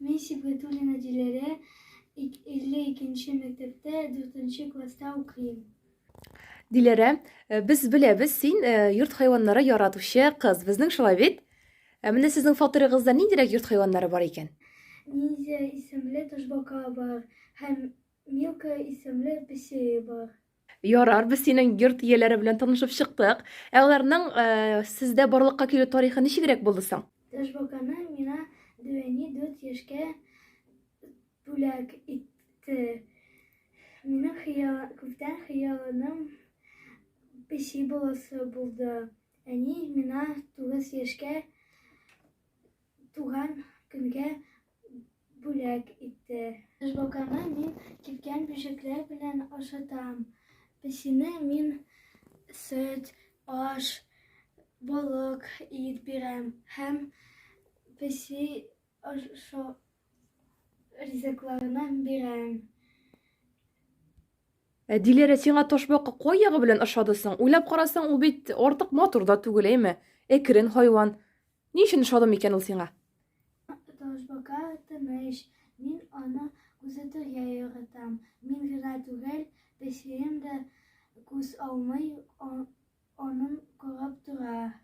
Мен Сибгатуллина Диләрә 52-нче мәктәптә 4-нче класста укыйм. Диләрә, без беләбез, син йорт хайваннары яратучы кыз. Безнең шулай бит? Менә сезнең фатирыгызда ниндирәк йорт хайваннары бар икән? Ниндзя исемле ташбака бар һәм Милка исемле песе бар. Ярар, без синең йорт ияләре белән танышып чыктык. Аларның сездә барлыкка килү тарихы ничегрәк булды соң? Ташбаканы миңа дәвәни 4 яшькә бүләк итте. Минем күптән хыялым песе баласы булды. Әни миңа 9 яшькә туган көнгә бүләк итте. Ташбаканы мин кипкән бишекләр белән ашатам. Песине мин сөт, аш, балык ит бирәм һәм песе ризыкларны бирәм. Диләрә, сиңа ташбака кай ягы белән ошады соң? Уйлап карасаң, ул бит артык матур да түгел, әйме? Әкрен хайван. Ни өчен ошады микән ул сиңа? Ташбака тыныч. Мин аны күзәтергә яратам. Мин генә түгел, песием дә күз алмый аның карап тора.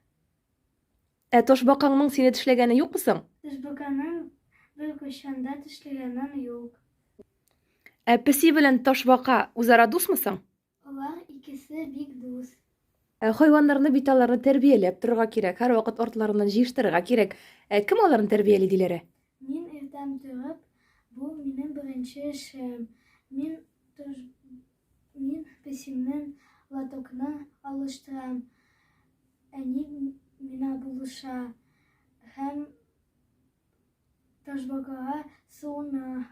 Ташбакаңның сине тешләгәне юкмы соң? Ташбаканың бер кашанда тешләгәнем юк. Песи белән ташбака үзара дусмы соң? Алар икесе бик дус. Хайваннарны бит аларны тәрбияләп торырга кирәк, һәр вакыт артларыннан җыештырырга кирәк. Кем аларны тәрбияли, Диләрә? Мин иртән торып, бу минем беренче эшем. Мин песимнең лотокны алыштырам. Әни миңа булыша һәм ташбакага суны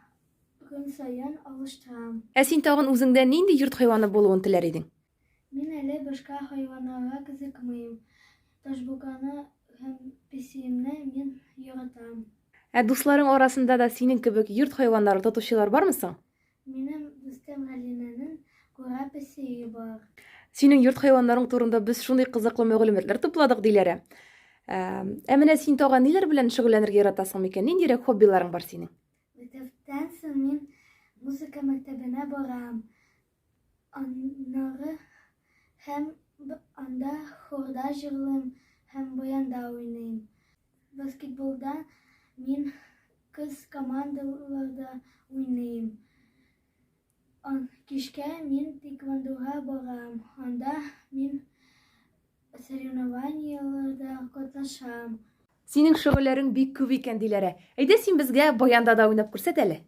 көн саен алыштырам. Син тагын үзеңдә нинди йорт хайваны булуын теләр идең? Мин әле башка хайваннарга кызыкмыйм. Ташбаканы һәм песиемне мин яратам. Дусларың арасында да синең кебек йорт хайваннары тотучылар бармы соң? Минем дустым Галинәнең кура песие бар. Синең йорт хайваннарың турында без шундый кызыклы мәгълүматлар тупладык, Диләрә. Менә син тагын ниләр белән шөгыльләнергә яратасың микән? Ниндирәк хоббиларың бар синең? Мәктәптән соң мин музыка мәктәбенә барам. Аннары һәм анда хорда җырлыйм һәм баянда уйныйм. Баскетболда мин кыз командаларда уйныйм. Кичкә мин тиквандога барам. Анда мин соревнованиеларда катнашам. Синең шөгыльләрең бик күп икән, Диләрә. Әйдә син безгә баянда да уйнап күрсәт әле.